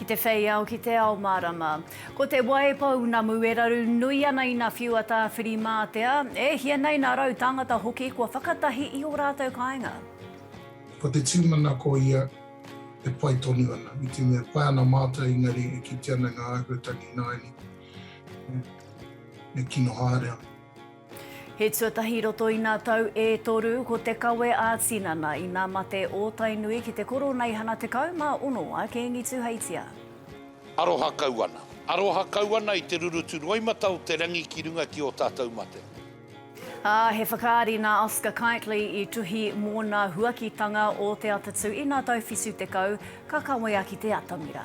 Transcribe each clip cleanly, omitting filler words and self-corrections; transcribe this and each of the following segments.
te whei au ki Te Ao Mārama. Ko Te Waipounamu e raru nui ana i nā whiu a Tāwhirimātea, e hia nei nā rau tāngata hoki kua whakatahi i o rātou kāinga. Ko te tūmana ko ia e pai tonu ana. I te mea pai ana mātou ingari e kitea nei ngā āhuatangi naini. E kino haere ana. He tuatahi roto i nā tau e toru ko te kawe ā-tinana i nā mate ōtainui ki te koroneihana te kaumā ono a Kīngi Tuheitia. Aroha kau ana. Aroha kau ana i te rurutu roimata o te rangi ki runga ki o tātou mate. He whakaari nā Oscar Knightley i tuhi mō nā huakitanga o te Atatū i nā tau whisu te kau, ka kawe a ki te atamira.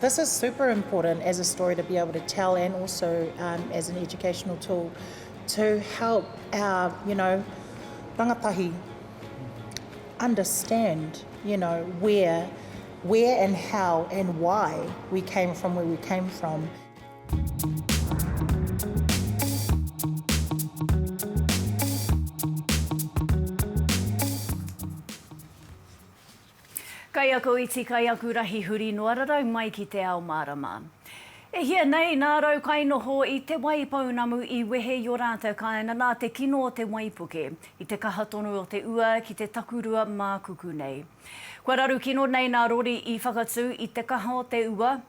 This is super important as a story to be able to tell and also as an educational tool to help our, rangatahi understand, where and how and why we came from where we came from. Kai ako iti kai aku rahi huri noa rarau mai ki Te Ao Mārama. E hia nei nā rau kainoho i Te Waipounamu i wehe i o rātou kāinga nā te kino o te waipuke, i te kahatonu o te ua ki te takurua mākuku nei. Kua raru kino nei nā rori i whakatū i te kaha o te ua,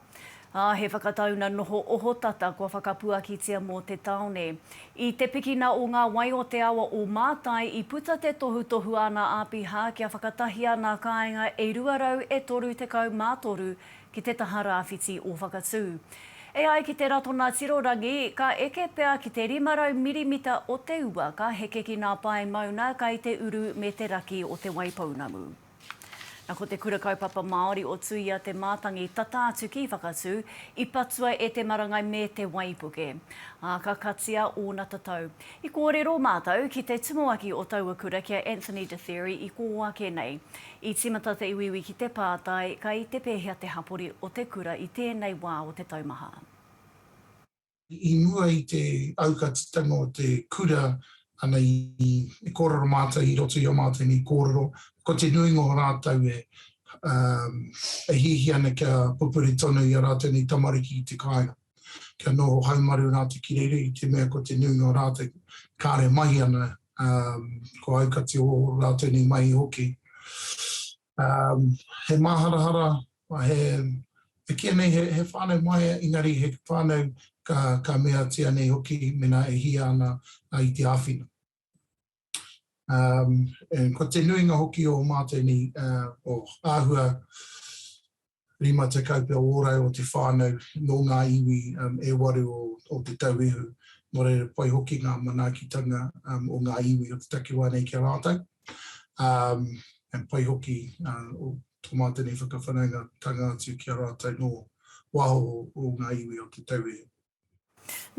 he whakatauna noho oho tata kua whakapuakitia mō te taone. I te pikina o ngā wai o te awa o mātai i puta te tohu ana āpiha kia whakatahi ana kāinga e ruarau e toru te kau mātoru ki te taha rāwhiti o whakatū. E ai ki te rato nā tirorangi, ka eke pea ki te 500 milimita o te ua ka heke ki nā pae mauna kai te uru me te raki o te Waipounamu. Nā ko te kura kaupapa Māori o tuhia te mātangi tatātu ki whakatū i patua e te marangai me te waipuke. Ka katia o nā tatau. I kōrero mātou ki te tumuaki o taua kura kia Anthony de Theory i kō wake nei. I timata te iwiwi ki te pātai, ka i te pēhea te hapori o te kura i tēnei wā o te taumaha. I mua i te aukatitanga o te kura ana i kōrero mātou i roto i o mātou ni kōrero. Ko te nuinga o rātou e hihi ana kia pupuri tonu i a rātou ni tamariki i te kāinga. Kia noho haumaru nā te kirere i te mea ko te nuinga o rātou kāre mahi ana, ko aukati o rātou ni mahi hoki. He māharahara, he kia nei he whānau mai ingari he whānau ka mea tia nei hoki mena e hia ana i te āwhina. Ko te nuinga hoki o mātou ni o āhua 5 te kaupea ōrau o te whānau no ngā iwi e waru o te tauihu. Nō reira pai hoki ngā manaakitanga o ngā iwi o te takiwā nei kia rātou. Pai hoki o tō mātou ni whakawhanaunga tanga atu kia rātou no waho o ngā iwi o te tauihu.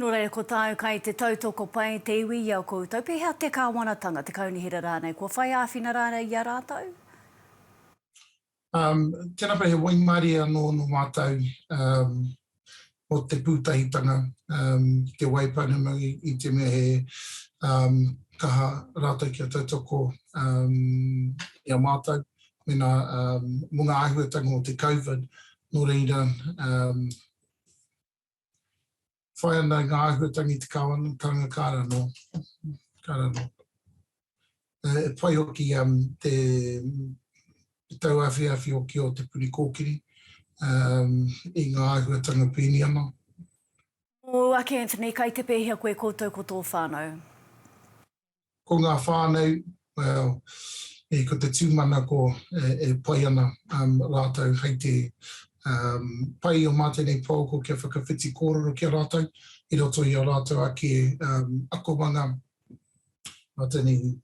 Nō reira ko tāu kai te tautoko pai te iwi i au koutou, pehea te kāwanatanga te kaunihira rānei, kua whai āwhina rānei i a rātou? Tēnā pai he waimari anō no mātou o te pūtahitanga, te Waipounamu i te mea he kaha rātou kia tautoko i a mātou, mena mō ngā āhuatanga o te COVID, nō reira whai ana ngā āhuatangi te kāwanatanga kārano. E pai hoki te tau awhi hoki o te puni kōkiri i ngā āhuatanga pēni ana. O ake Anthony, kai te pēhea koe koutou ko tō whānau? Ko ngā whānau, ko te tūmana ko e pai ana rātou hei te pai o mātou nei pōko kia whakawhiti kōrero kia rātou, i roto i a rātou ake akomanga mātou nei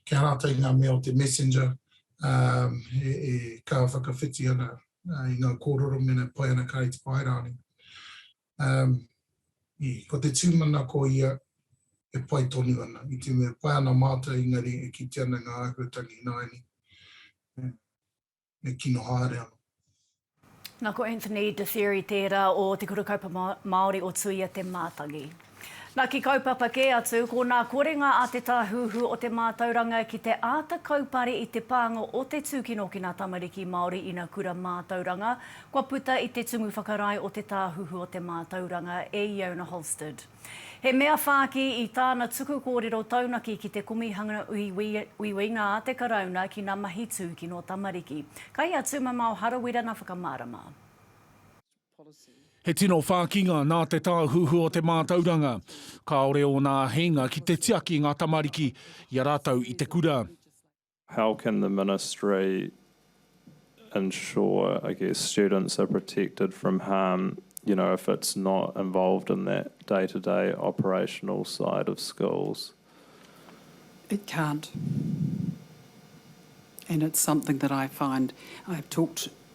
kia rātou ngā mea o te messenger ka whakawhiti ana i ngā kōrero mena pai ana kai te pairāni. Ko te tūmana ko ia e pai tonu ana, i te mea pai ana mātou ingari e kitea ana ngā āhuatangi naini. E kino haere ana. Nā ko Anthony de Theory tērā o te kura kaupa Māori o tuhia te mātangi. Nā ki kaupapa ke atu, ko nā korenga a te tāhuhu o te mātauranga ki te āta kaupare i te pāngo o te tūkino ki nā tamariki Māori i nā kura mātauranga, kua puta i te tungu whakarai o te tāhuhu o te mātauranga e Iona Holstead. He mea whāki i tāna tuku kōrero taunaki ki te komihanga uiwinga a te karauna ki nā mahi tū ki no tamariki. Kai atu mamau harawira na whakamārama. He tino whākinga nā te tāhuhu o te mātauranga. Kāore o nā henga ki te tiaki ngā tamariki i a rātou i te kura. How can the ministry ensure, I guess, students are protected from harm, you know, if it's not involved in that day-to-day operational side of schools? It can't. And it's something that I find I've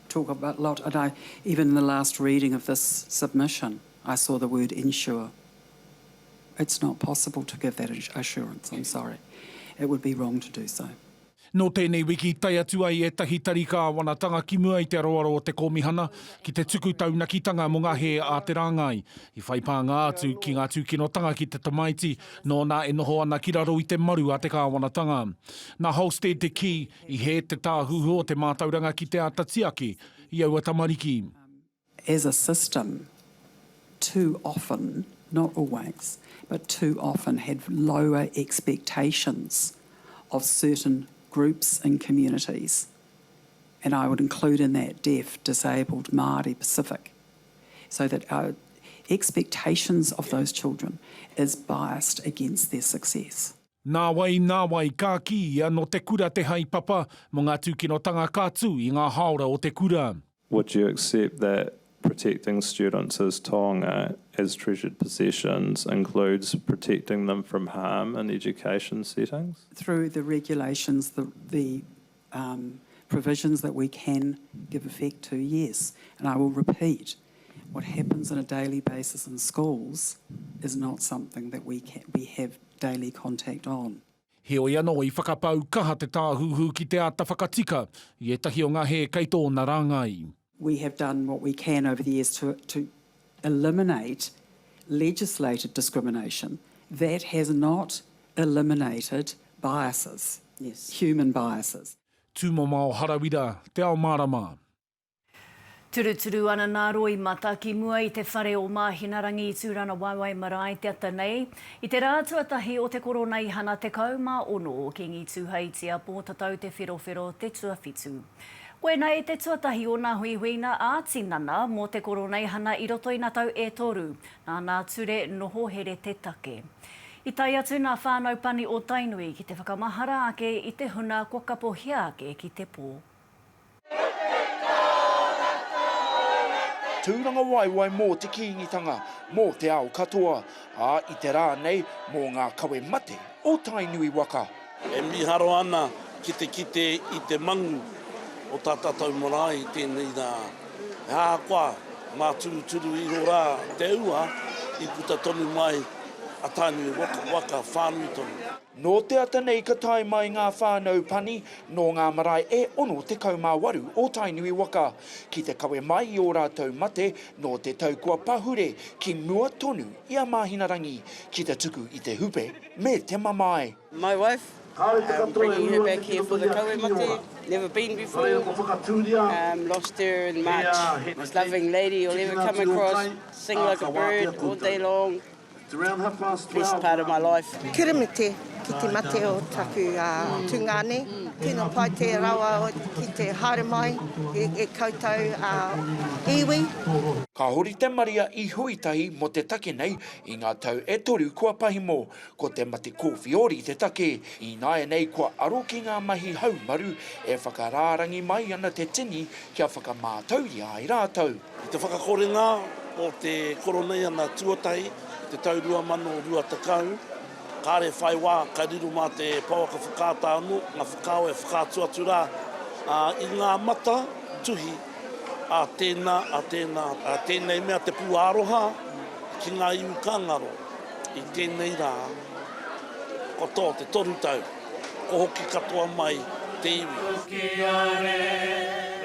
talk about a lot, and even in the last reading of this submission, I saw the word ensure. It's not possible to give that assurance, I'm sorry. It would be wrong to do so. No tēnei wiki tai atu ai e tahi tarika wanatanga ki mua i te aroaro o te komihana ki te tuku taunakitanga mo ngā he a te rāngai. I whaipanga atu ki ngā tūkinotanga ki te tamaiti no nā e noho ana ki raro i te maru a te kāwanatanga. Nā Holstead te ki i he te tāhuhu o te mātauranga ki te atatiaki i aua tamariki. As a system, too often, not always, but too often had lower expectations of certain groups and communities, and I would include in that deaf, disabled, Māori, Pacific, so that our expectations of those children is biased against their success. Nā wai, ka ki ia no te kura te hai papa mo ngā tūkinotanga kātū i ngā haora o te kura. Would you accept that protecting students as taonga, as treasured possessions, includes protecting them from harm in education settings? Through the regulations, the provisions that we can give effect to, yes. And I will repeat, what happens on a daily basis in schools is not something that we have daily contact on. He o iano i whakapau kaha te tāhuhu ki te ata whakatika i e tahi o ngā he kaito na rāngai. We have done what we can over the years to eliminate legislated discrimination. That has not eliminated biases, yes, human biases. Tūmo mao harawira, Te Ao Mārama. Turuturu ana nā roi mata ki mua i te whare o mahinarangi i tūrana waiwai marae te ata nei. I te rā tuatahi o te koroneihana te kaumā ono o Kīngi Tuheitia po tatau te whirowhiro te tuawhitu. Koe nei te tuatahi o nā huihuina mate-ā-tinana mō te koroneihana i roto i nā tau e toru, nā ture noho here te take. I tai atu nā whānau pani o Tainui ki te whakamahara ake i te huna kua kapohia ake ki te pō. Tūranga waiwai mō te kīngitanga, mō te ao katoa, i te rā nei mō ngā kawe mate o Tainui waka. E miharo ana ki te kite i te mangu o tātātou marae tēnei nā. E hākua, mā turu i rorā te ua, i puta tonu mai a Tainui waka whānui tonu. Nō te ata nei ka tai mai ngā whānau pani, nō ngā marae e ono te kaumāwaru o Tainui waka, ki te kawe mai i o rātou mate, nō te taukua pahure, ki mua tonu i a mahinarangi, ki te tuku i te hupe, me te mamae. My wife, bringing her back here for the kawe mate, never been before, lost her in March. Most loving lady you'll ever come across, sing like a bird all day long. Best part of my life. Kia mate, ki te mate o taku tungane, tino pai te rawa ki te haere mai, e koutou iwi. Ka hori te maria i huitahi mo te take nei i ngā tau e toru kua pahi mō, ko te mate kōwhiori te take, i nāia nei kua aro ki ngā mahi haumaru e whakarārangi mai ana te tini kia whakamātau i ai rātou. I te whakakorenga o te koroneihana tuatahi, te taurua mano rua takau, kāre whai wā, ka riru mā te pauaka whakātānu, ngā whakao e whakātuatura, i ngā mata tuhi, a tēnei mea te pūāroha, ki ngā iu kāngaro, i tēnei rā, ko tō te toru tau, ko hoki katoa mai te iwi.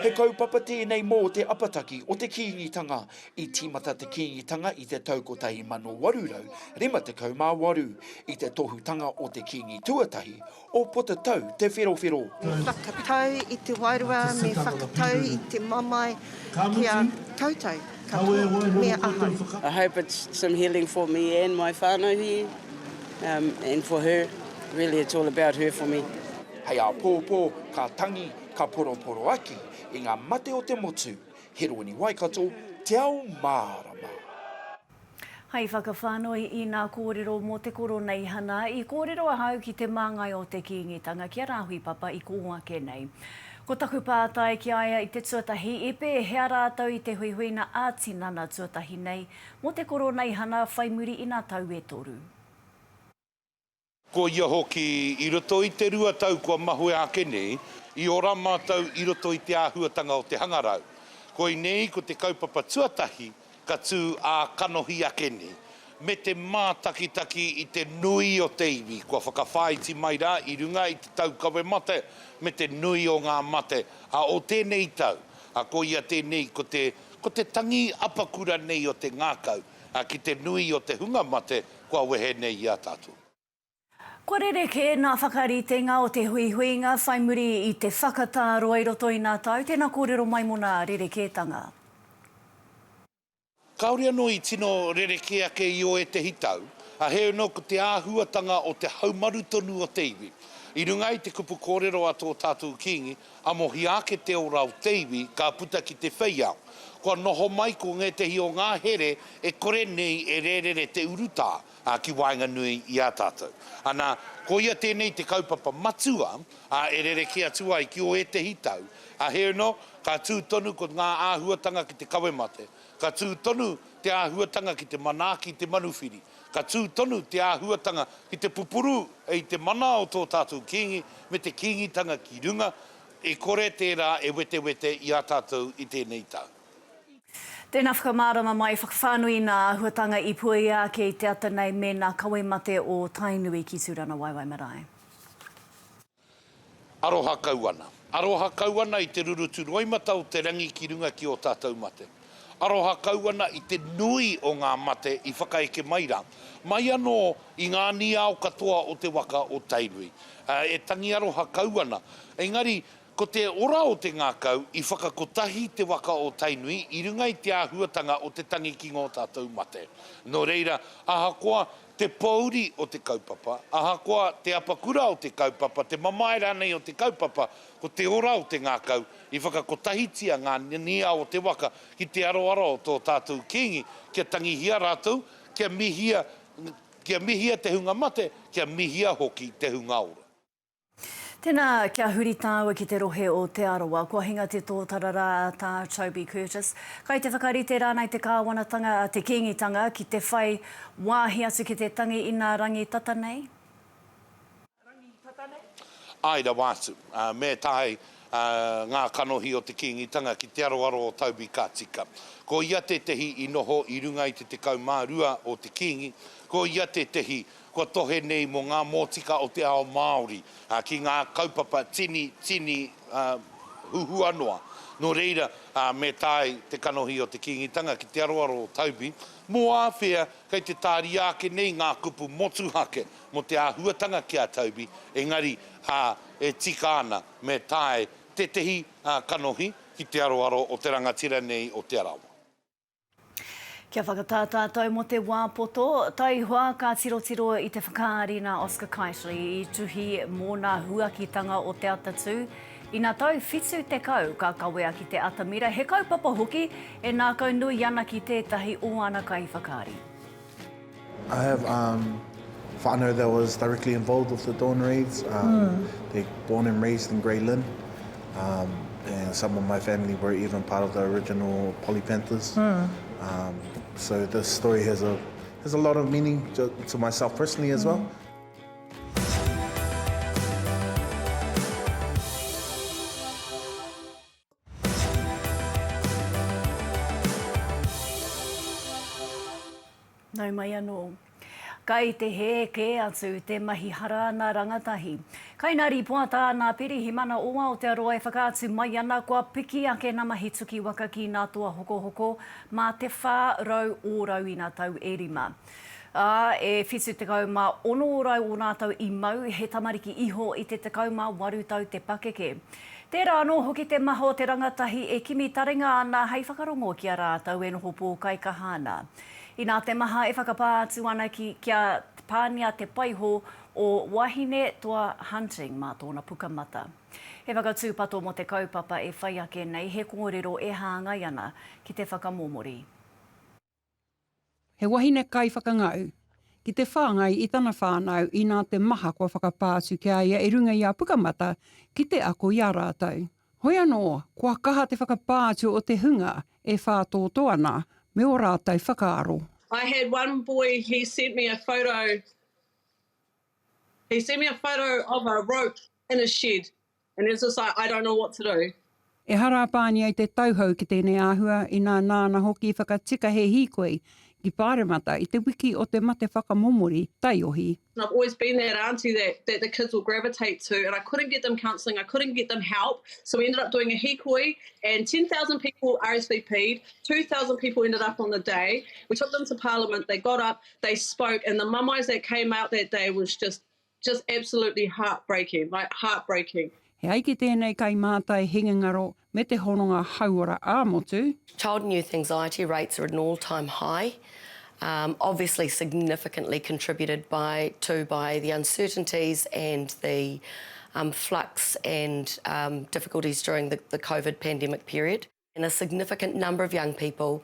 He kaupapa tēnei mō te apataki o te kīngitanga I tīmata te kīngitanga I te taukotahi mano warurau, rima te kaumāwaru I te tohutanga o te Kīngi Tuheitia o potatau te wherowhero. Whakatau I te wairua, me whakatau I te mamai, kia koutou, katoa, mea ahau. I hope it's some healing for me and my whānau here, and for her. Really, it's all about her for me. Hei a pōpō, ka tangi, ka poroporo aki, I ngā mate o te motu, he roni waikato, Te Ao Mārama. Hei whakawhānoi I ngā kōrero mō te koroneihana, I kōrero a hau ki te māngai o te kīngitanga, kia rāhui papa I kōngake nei. Ko taku pātai ki aia I te tuatahi, e pē hea rātou I te huihuina ā-tinana tuatahi nei, mō te koroneihana whai muri I ngā tau e toru. Ko ia hoki I roto I te rua tau kua mahu e ake nei, I ora mātou I roto I te āhuatanga o te hangarau. Ko I nei ko te kaupapa tuatahi, ka tū a kanohi ake nei. Me te mātakitaki I te nui o te iwi, kua whakawhaiti mai rā I runga I te tau kawe mate, me te nui o ngā mate, a o tēnei tau. A ko ia tēnei ko te tangi apakura nei o te ngākau, a ki te nui o te hunga mate, kua wehe nei I Atatū. Ko rereke nā whakaritenga o te huihuinga, whai muri I te whakatāro I roto I nā tau, tēnā kōrero mai mona rereketanga. Kaore anō I tino rereke ake I o e te hitau, a he anō ko te āhuatanga o te haumaru tonu o te iwi. I runga I te kupu kōrero a tō tātou kingi, a mohi ake te o rau te iwi, ka puta ki te wheiau. Kua noho mai ko ngē te hi o ngā here, e kore nei e rerere te urutā, ki wainga nui I Atatū. Ana, ko ia tēnei te kaupapa matua, e rereke atua I ki o e te hitau, a he anō, ka tū tonu ko ngā āhuatanga ki te kawe mate, ka tū tonu te āhuatanga ki te manaki te manuwhiri, ka tū tonu te āhuatanga ki te pupuru e te mana o tō tātou kingi, me te kingitanga ki runga, e kore tērā e wete wete I Atatū I tēnei tau. Tēnā whakamārama mai whakawhānui nā huatanga I puia ke te ata nei me nā kawe mate o Tainui ki Surana Waiwai Marae. Aroha kauana. Aroha kauana I te rurutu roimata o te rangi ki runga ki o tātou mate. Aroha kauana I te nui o ngā mate I whakaeke mai rā. Mai anō I ngā niao katoa o te waka o Tainui. E tangi aroha kauana. Engari, ko te ora o te ngākau I whakakotahi te waka o Tainui I runga I te āhuatanga o te tangi ki ngō tātou mate. Nō reira, ahakoa te pauri o te kaupapa, ahakoa te apakura o te kaupapa, te mamaira nei o te kaupapa, ko te ora o te ngākau I whakakotahitia ngā nia o te waka ki te aroaro o tō tātou kingi, kia tangihia rātou, kia mihia te hunga mate, kia mihia hoki te hunga ora. Tēnā kia huri tāua ki te rohe o te aroa, kua hinga te tōtara rā tā Toby Curtis. Kai te whakarite rānei te kāwanatanga, te kīngitanga, ki te whai wāhi atu ki te tangi I nā rangi tata nei? Aira wātu, me tāi ngā kanohi o te kīngitanga ki te aroaro o Toby Kātika. Ko ia te tehi I noho I runga I te kaumārua o te kingi, ko ia te tehi kua tohe nei mo ngā mōtika o te ao Māori, ki ngā kaupapa tini huhu anoa. Nō reira, me tāi te kanohi o te kingitanga ki te aroaro o Taubi, mō āwhea kei te tāri ake nei ngā kupu motuhake mo te āhuatanga ki a Taubi, engari e tika ana me tāi te tehi kanohi ki te aroaro o te rangatira nei o te arawa. Kia whakatātātou mo te wāpoto, tai hoa ka tirotiro I te whakaari nā Oscar Knightley I tuhi mō nā huakitanga o te Atatū. I nā tau whitu te kau ka kawe ki te atamira, he kaupapa hoki e nā kau nui ana ki tētahi o ana kai whakaari. I have whānau that was directly involved with the Dawn Raids. They're born and raised in Grey Lynn. And some of my family were even part of the original Polypanthers. So this story has a lot of meaning to myself personally as well. Nau mai anō. Kai te he ke atu te mahi harana rangatahi. Kai nari puata nā pirihimana o Aotearoa e whakaatu mai ana kua piki ake nā mahi tuki waka ki nā toa hoko hoko mā te whā rau o rau i nā tau e rima. E whitu te kauma ono rau o nā tau i mau he tamariki iho i te kauma waru tau te pakeke. Tērā anō hoki te maho te rangatahi e kimi taringa ana hei whakarongo ki a rātou e noho pō kai kahana. I nā te maha e whakapātu ana kia pānia te paiho o wahine toa hunting mā tōna pukamata. He whakatūpato mo te kaupapa e whai ake nei he kōrero e hāngai ana ki te whakamomori. He wahine kai whakangau. Ki te whāngai i tana whānau i nā te maha kua whakapātu kia ia e runga i a pukamata ki te ako i a rātou. Hoi anō, kua kaha te whakapātu o te hunga e whātō ana me o rātou whakaaro. I had one boy, he sent me a photo. He sent me a photo of a rope in a shed. And it's just like, I don't know what to do. E harapāni ai te tauhau ki tēnei āhua i nā nāna hoki whakatika he hīkoi ki pāremata i te wiki o te mate whakamomori taiohi. I've always been that auntie that the kids will gravitate to, and I couldn't get them counselling, I couldn't get them help, so we ended up doing a hikoi, and 10,000 people RSVP'd, 2,000 people ended up on the day. We took them to Parliament, they got up, they spoke, and the mamais that came out that day was just absolutely heartbreaking, like heartbreaking. He aiki tēnei kai mātai hingangaro me te hononga hauora āmotu. Child and youth anxiety rates are at an all-time high. Obviously significantly contributed by the uncertainties and the flux and difficulties during the COVID pandemic period. And a significant number of young people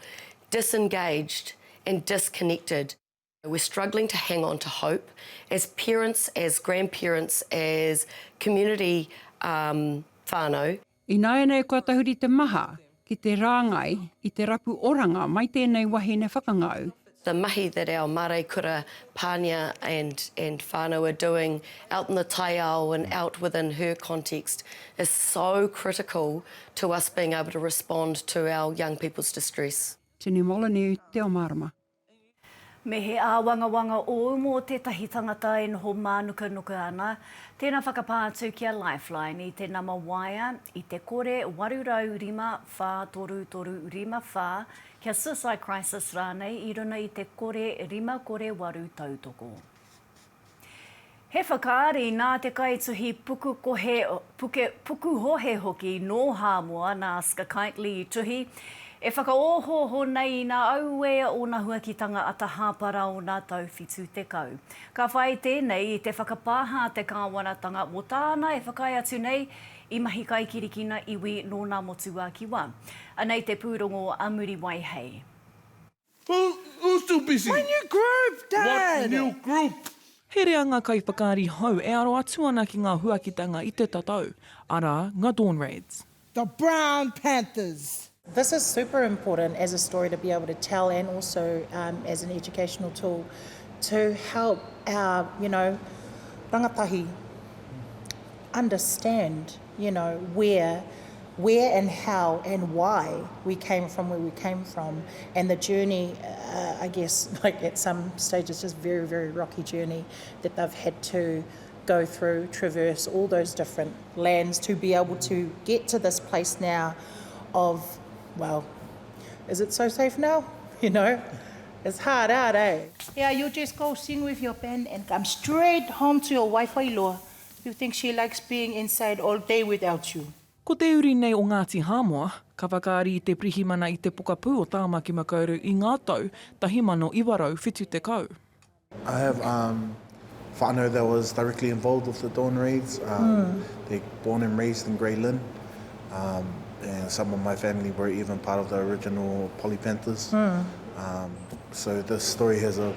disengaged and disconnected. We're struggling to hang on to hope as parents, as grandparents, as community whānau. I nāianei kua tahuri te maha ki te rāngai i te rapu oranga mai tēnei wahine whakangau. The mahi that our mare kura pānia and whānau are doing out in the Te Ao and out within her context is so critical to us being able to respond to our young people's distress. Tēnei molani Te Ao Mārama. Me he āwangawanga o mō tētahi tangata e noho mānuka ana, tēnā whakapātu kia Lifeline i te nama waia i te kore warurau rima whā toru rima whā kia suicide crisis rānei i runa i te kore rima kore waru tautoko. He whakaari nā te kaituhi puku hohe hoki nō Hāmoa nā Oscar Knightley i tuhi, e whakaohoho nei nā auea o nā huakitanga ata hāpara o nā tauwhitu te kau. Ka whai tēnei i te whakapāha te kāwanatanga o tāna e whakai atu nei i mahi kai kirikina iwi nō nā motua ki wā. Anei te pūrongo Amuri Waihe. Who's too busy? My new group, Dad! What new group? He rea ngā kai whakaari hau e aro atu ana ki ngā huakitanga i te tatau, ara ngā Dawn Raids. The Brown Panthers. This is super important as a story to be able to tell and also as an educational tool to help our, rangatahi understand, where and how and why we came from where we came from, and the journey, I guess, like at some stages, just very, very rocky journey that they've had to go through, traverse all those different lands to be able to get to this place now of, well, is it so safe now? It's hard out, eh? Yeah, you just go sing with your band and come straight home to your wife Wailoa. You think she likes being inside all day without you? Ko te uri nei o Ngāti Hāmoa, ka whakaari i te pirihimana i te pokapū o tāmaki makauru i ngā tau, tahimano iwarau whitu te kau. I have whānau that was directly involved with the Dawn Raids. They're born and raised in Grey Lynn. And some of my family were even part of the original Panthers. So this story has a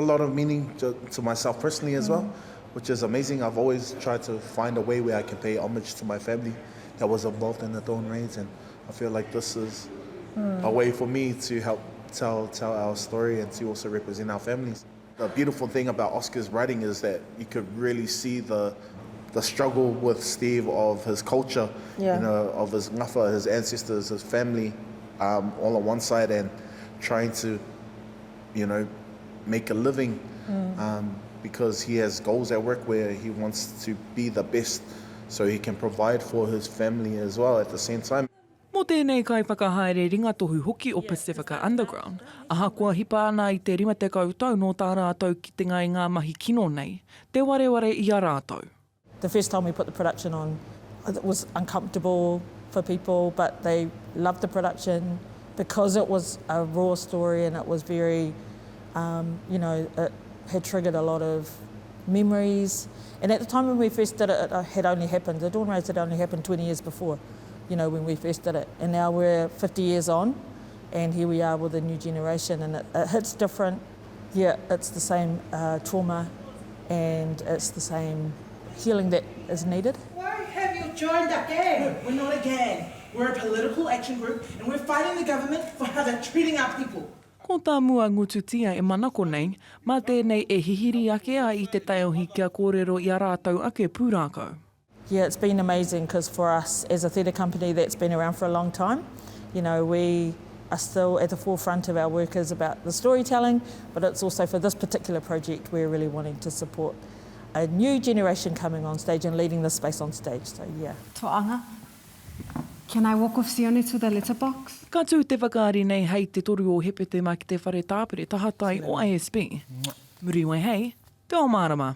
lot of meaning to myself personally as well, which is amazing. I've always tried to find a way where I can pay homage to my family that was involved in the Dawn Raids, and I feel like this is a way for me to help tell our story and to also represent our families. The beautiful thing about Oscar's writing is that you could really see the struggle with Steve of his culture, of his ngafa, his ancestors, his family, all on one side, and trying to, make a living because he has goals at work where he wants to be the best so he can provide for his family as well at the same time. Mō tēnei kai whakahaere ringatohu hoki o Pacifica Underground, aha kua hipa ana I te 50 tau no tā rātou ki te ngai ngā mahi kino nei, te wareware I a rātou. The first time we put the production on, it was uncomfortable for people, but they loved the production because it was a raw story and it was very, it had triggered a lot of memories. And at the time when we first did it, it had only happened, the dawn raids had only happened 20 years before, when we first did it. And now we're 50 years on, and here we are with a new generation, and it hits different. Yeah, it's the same trauma, and it's the same healing that is needed. Why have you joined a gang? We're not a gang. We're a political action group, and we're fighting the government for how they're treating our people. Ko tā mua ngututia e manako nei, mā tēnei e hihiri ake a I te taiohi kia kōrero I a rātou ake pūrākau. Yeah, it's been amazing because for us as a theatre company that's been around for a long time, we are still at the forefront of our work is about the storytelling, but it's also for this particular project we're really wanting to support a new generation coming on stage and leading the space on stage. So yeah. Toanga, can I walk with Sione to the letterbox? Ka tū te whakaari nei hei te toru o hepete mai ki te whare tāpere tahatai o ASB. Muri wei hei, Te Ao Mārama.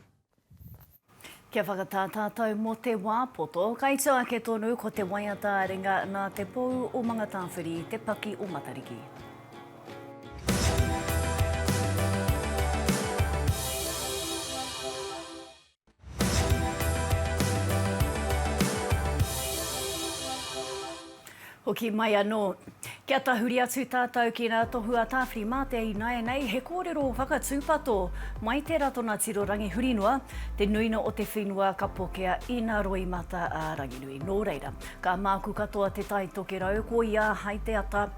Kia whakatātātou mō te wāpoto, kai tua ake tonu ko te waiata ringa nā te pou o mga tāwhiri, te paki o matariki. Hoki mai anō. Kia tahuri atu tātou ki nā tohua Tāwhirimātea I nei, he kōrero whakatūpato mai te ratona tirorangi hurinua, te nuina o te whenua ka pokea I nā roi mata a ranginui. Nō reira, ka māku katoa te tai toke rau, ko ia hai te ata,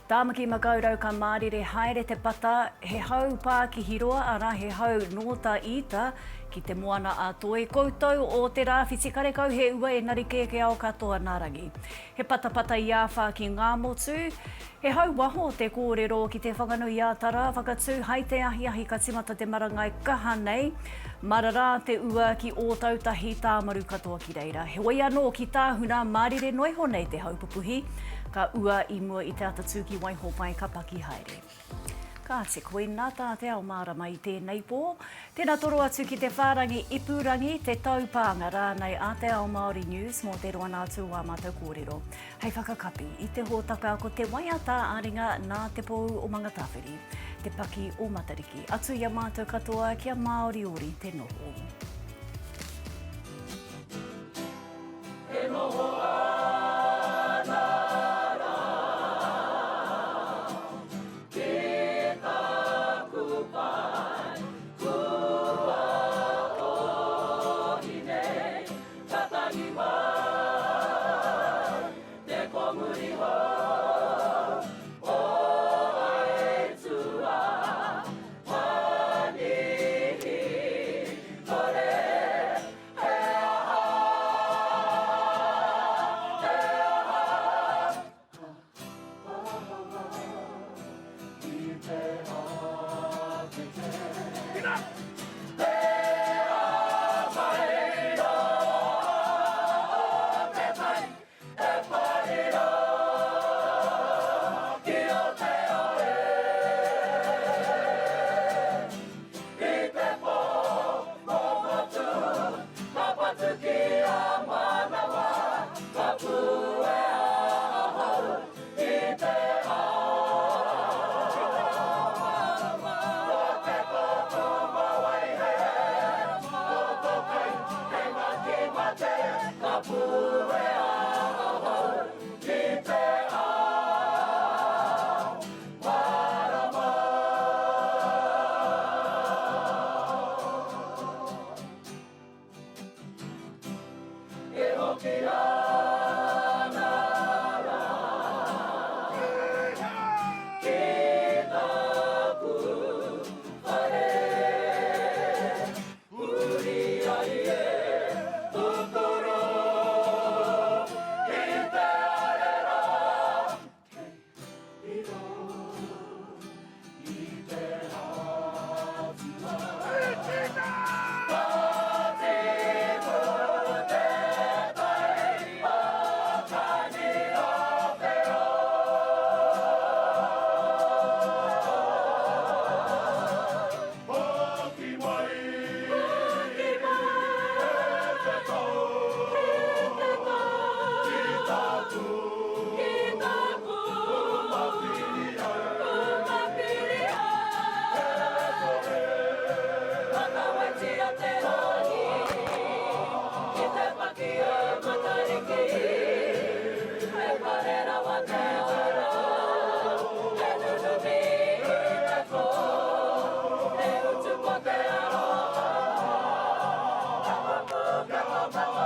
tāmaki makaurau ka mārire haere te pata, he hau pā ki hiroa, ara he hau nō tā ita, ki te moana a toi koutou o te rāwhiti karekau he ua e narike ke ao katoa nārangi. He patapata I āwha ki ngā motu, he hau waho te kōrero ki te whanganui ātara, whakatū hai te ahi ka timata te marangai kaha nei, marara te ua ki o tautahi tāmaru katoa ki reira. He wai anō ki tāhuna mārire noiho nei te haupupuhi, ka ua I mua I te Atatū ki waiho pai ka paki haere. Ka te koe nā tā Te Ao Mārama I tēnei pō. Tēnā toro atu ki te whārangi ipurangi, te taupānga rānei a Te Ao Māori News mō te roa nātu wā mātou kōrero. Hei whakakapi I te hōtaka ko te waiata āringa nā te pou o mga tāwhiri, te paki o matariki. Atu ia mātou katoa kia Māori ori te noho. He noho tawa